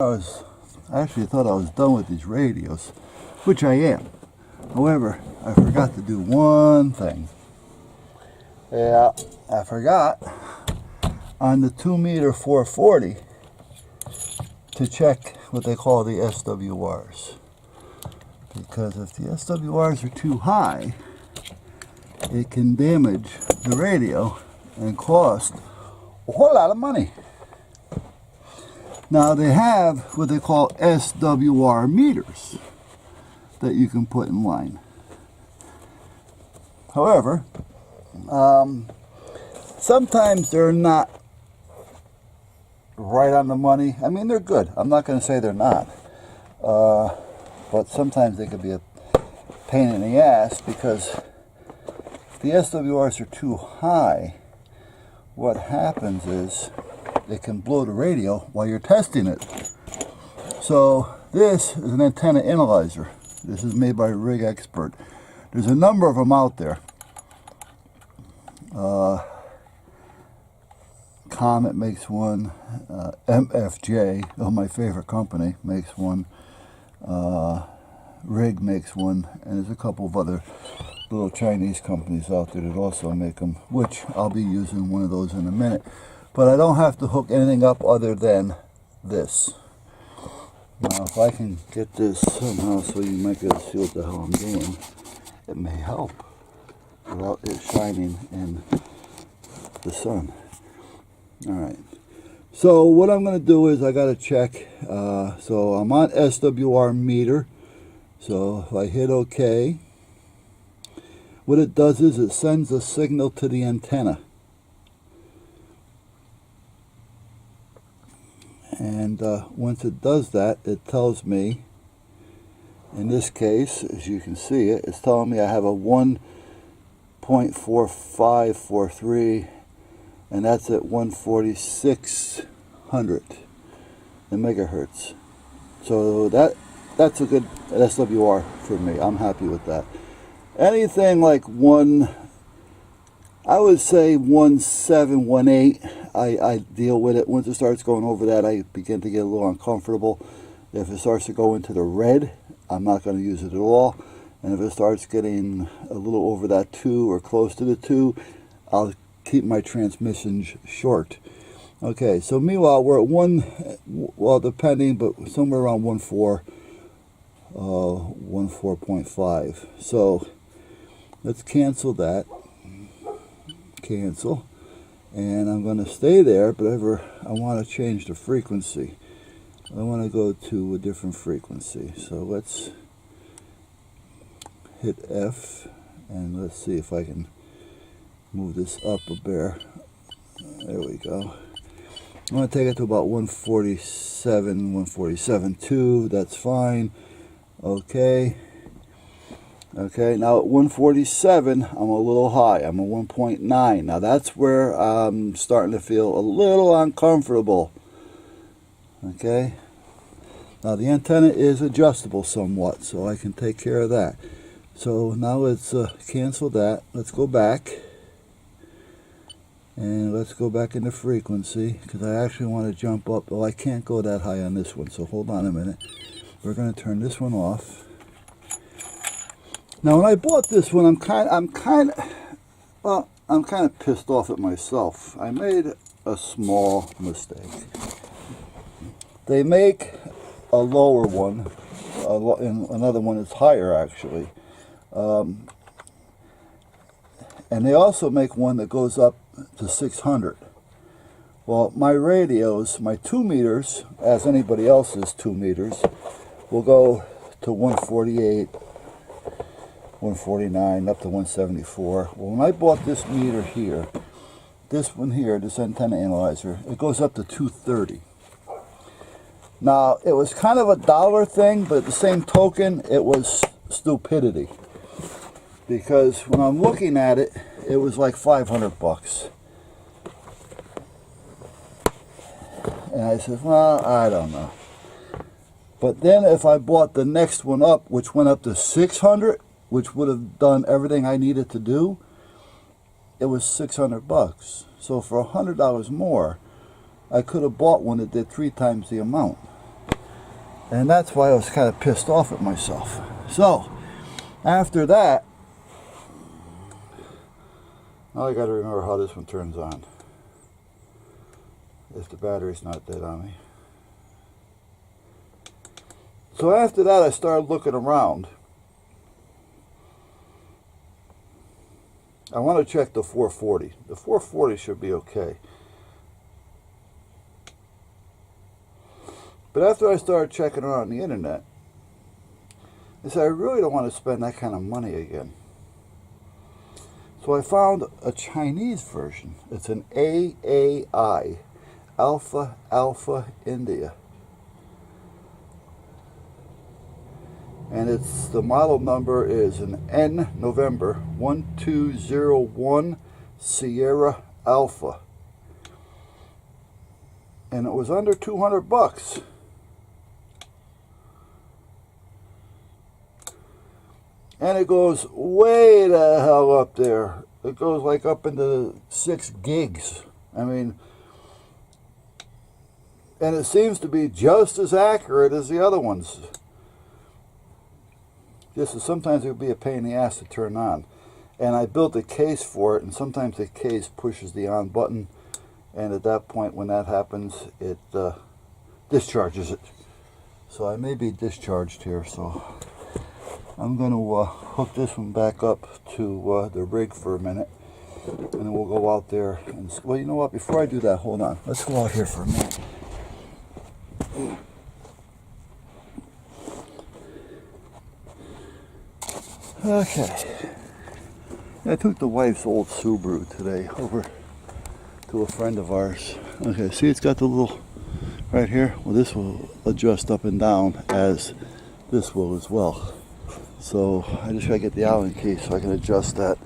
I actually thought I was done with these radios, which I am. However, I forgot to do one thing. Yeah, I forgot on the 2-meter 440 to check what they call the SWRs. Because if the SWRs are too high, it can damage the radio and cost a whole lot of money. Now they have what they call SWR meters that you can put in line. However, sometimes they're not right on the money. I mean, they're good. I'm not going to say they're not. But sometimes they could be a pain in the ass because if the SWRs are too high, what happens is it can blow the radio while you're testing it. So this is an antenna analyzer. This is made by Rig Expert. There's a number of them out there. Comet makes one. MFJ, my favorite company, makes one. Rig makes one, and there's a couple of other little Chinese companies out there that also make them, which I'll be using one of those in a minute. But I don't have to hook anything up other than this. Now, if I can get this somehow so you might be able to see what the hell I'm doing, it may help without it shining in the sun. Alright. So what I'm going to do is I got to check. So I'm on SWR meter. So if I hit OK, what it does is it sends a signal to the antenna. And once it does that, it tells me, in this case, as you can see it, it's telling me I have a 1.4543, and that's at 14600 megahertz. So that's a good SWR for me. I'm happy with that. Anything like I would say 1718, I deal with it. Once it starts going over that, I begin to get a little uncomfortable. If it starts to go into the red, I'm not going to use it at all. And if it starts getting a little over that 2 or close to the 2, I'll keep my transmissions short. Okay, so meanwhile, we're at well, depending, but somewhere around 14.5. So let's cancel that. Cancel. And I'm going to stay there, but I want to change the frequency. I want to go to a different frequency. So let's hit F, and let's see if I can move this up a bit. There we go. I'm going to take it to about 147.2. That's fine. Okay. Okay, now at 147, I'm a little high. I'm a 1.9. Now that's where I'm starting to feel a little uncomfortable. Okay. Now the antenna is adjustable somewhat, so I can take care of that. So now let's cancel that. Let's go back. And let's go back into frequency, because I actually want to jump up. Well, I can't go that high on this one, so hold on a minute. We're going to turn this one off. Now, when I bought this one, I'm kind of pissed off at myself. I made a small mistake. They make a lower one, and another one is higher actually, and they also make one that goes up to 600. Well, my radios, my 2 meters, as anybody else's 2 meters, will go to 148. 149 up to 174. Well, when I bought this meter here, this one here, this antenna analyzer, it goes up to 230. Now, it was kind of a dollar thing, but at the same token, it was stupidity. Because when I'm looking at it, it was like 500 bucks. And I said, well, I don't know. But then if I bought the next one up, which went up to 600, which would have done everything I needed to do, it was 600 bucks. So for $100 more, I could have bought one that did 3 times the amount. And that's why I was kind of pissed off at myself. So, after that, now I got to remember how this one turns on. If the battery's not dead on me. So after that, I started looking around. I want to check the 440. The 440 should be okay. But after I started checking around the internet, I said, I really don't want to spend that kind of money again. So I found a Chinese version. It's an AAI, Alpha Alpha India. And it's, the model number is an N November 1201 Sierra Alpha. And it was under 200 bucks. And it goes way the hell up there. It goes like up into 6 gigs. I mean, and it seems to be just as accurate as the other ones. Just as sometimes it would be a pain in the ass to turn on. And I built a case for it, and sometimes the case pushes the on button, and at that point when that happens, it discharges it. So I may be discharged here, so I'm going to hook this one back up to the rig for a minute, and then we'll go out there and, well, you know what, before I do that, hold on, let's go out here for a minute. Okay, I took the wife's old Subaru today over to a friend of ours. Okay, see, it's got the little right here. Well, this will adjust up and down as this will as well. So I just gotta get the Allen key so I can adjust that.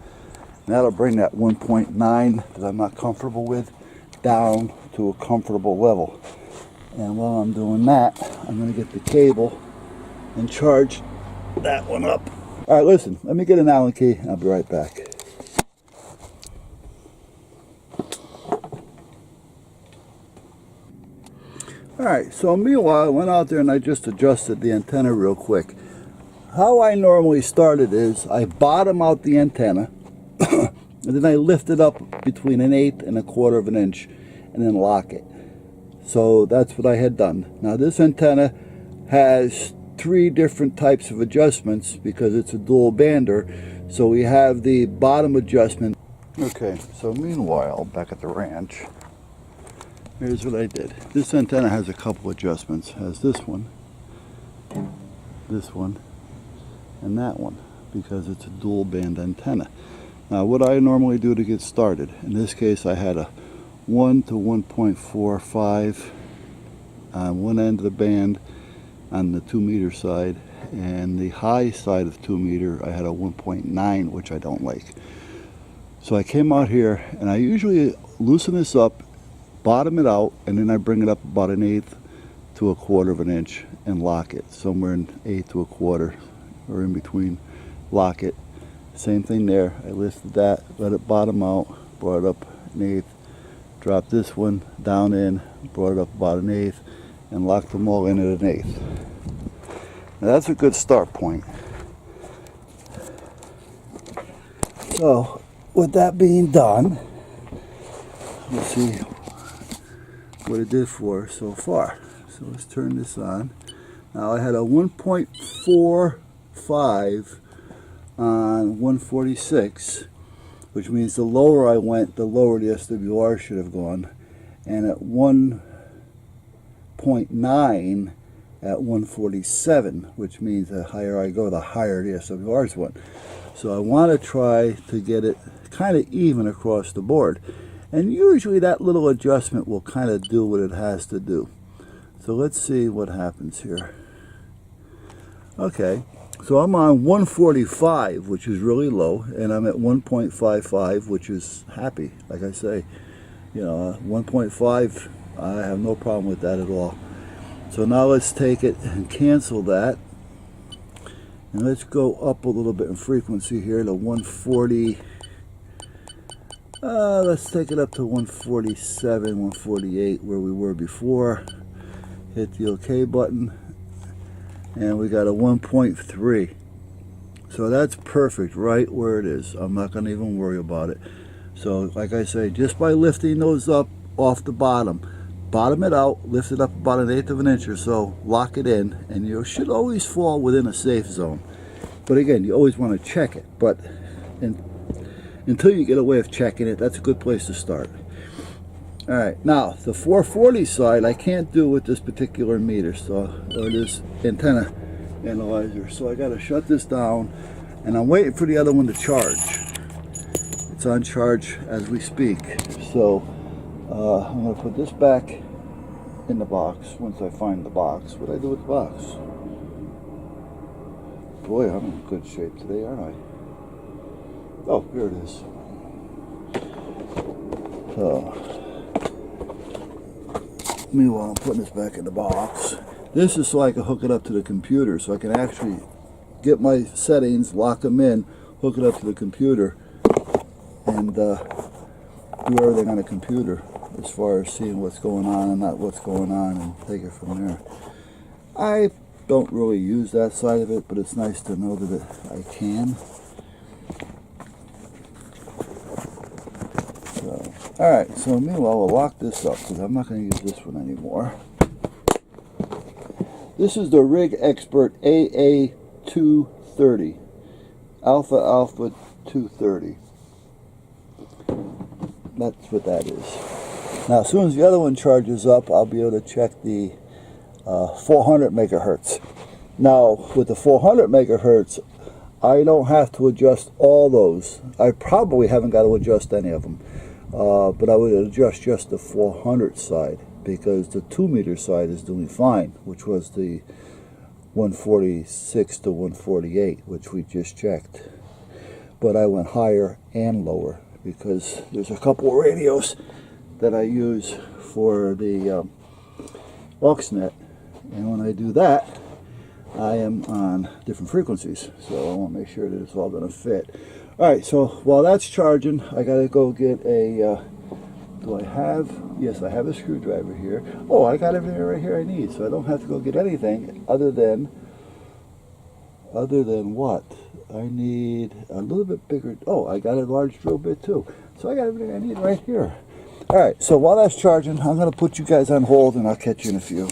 And that'll bring that 1.9 that I'm not comfortable with down to a comfortable level. And while I'm doing that, I'm gonna get the cable and charge that one up. All right, listen, let me get an Allen key and I'll be right back. All right, so meanwhile, I went out there and I just adjusted the antenna real quick. How I normally start it is I bottom out the antenna and then I lift it up between 1/8 and 1/4 of an inch and then lock it. So that's what I had done. Now this antenna has 3 different types of adjustments because it's a dual bander. So we have the bottom adjustment. Okay, so meanwhile, back at the ranch, here's what I did. This antenna has a couple adjustments. It has this one, and that one, because it's a dual band antenna. Now what I normally do to get started, in this case I had a 1 to 1.45 on one end of the band on the 2 meter side, and the high side of 2 meter I had a 1.9, which I don't like. So I came out here and I usually loosen this up, bottom it out, and then I bring it up about 1/8 to 1/4 of an inch and lock it somewhere in 1/8 to 1/4 or in between. Lock it. Same thing there. I lifted that, let it bottom out, brought it up 1/8, dropped this one down in, brought it up about 1/8, and locked them all in at 1/8. Now that's a good start point. So with that being done, let's see what it did for us so far. So let's turn this on. Now I had a 1.45 on 146, which means the lower I went, the lower the SWR should have gone, and at 1.9 at 147, which means the higher I go, the higher the SWRs went. So I want to try to get it kind of even across the board. And usually that little adjustment will kind of do what it has to do. So let's see what happens here. Okay, so I'm on 145, which is really low, and I'm at 1.55, which is happy. Like I say, you know, 1.5, I have no problem with that at all. So now let's take it and cancel that. And let's go up a little bit in frequency here to 140. Let's take it up to 147, 148, where we were before. Hit the OK button. and we got a 1.3. So that's perfect right where it is. I'm not going to even worry about it. So like I say, just by lifting those up off the bottom it out, lift it up about 1/8 of an inch or so, lock it in, and you should always fall within a safe zone. But again, you always want to check it. But until you get a way of checking it, that's a good place to start. All right, now the 440 side I can't do with this particular meter, or this antenna analyzer. So I got to shut this down, and I'm waiting for the other one to charge. It's on charge as we speak. So I'm going to put this back in the box once I find the box. What do I do with the box? Boy, I'm in good shape today, aren't I? Oh, here it is. So, meanwhile, I'm putting this back in the box. This is so I can hook it up to the computer, so I can actually get my settings, lock them in, hook it up to the computer, and do everything on the computer as far as seeing what's going on and not what's going on, and take it from there. I don't really use that side of it, but it's nice to know that I can. So, alright, so meanwhile we'll lock this up because I'm not going to use this one anymore. This is the Rig Expert AA230, Alpha 230. That's what that is. Now, as soon as the other one charges up, I'll be able to check the 400 megahertz. Now, with the 400 megahertz, I don't have to adjust all those. I probably haven't got to adjust any of them, but I would adjust just the 400 side, because the 2 meter side is doing fine, which was the 146 to 148, which we just checked. But I went higher and lower because there's a couple of radios that I use for the AUXnet, and when I do that, I am on different frequencies, so I want to make sure that it's all going to fit. Alright, so while that's charging, I got to go get a do I have, yes, I have a screwdriver here. Oh, I got everything right here I need, so I don't have to go get anything other than what? I need a little bit bigger. Oh, I got a large drill bit too. So I got everything I need right here. Alright, so while that's charging, I'm going to put you guys on hold and I'll catch you in a few.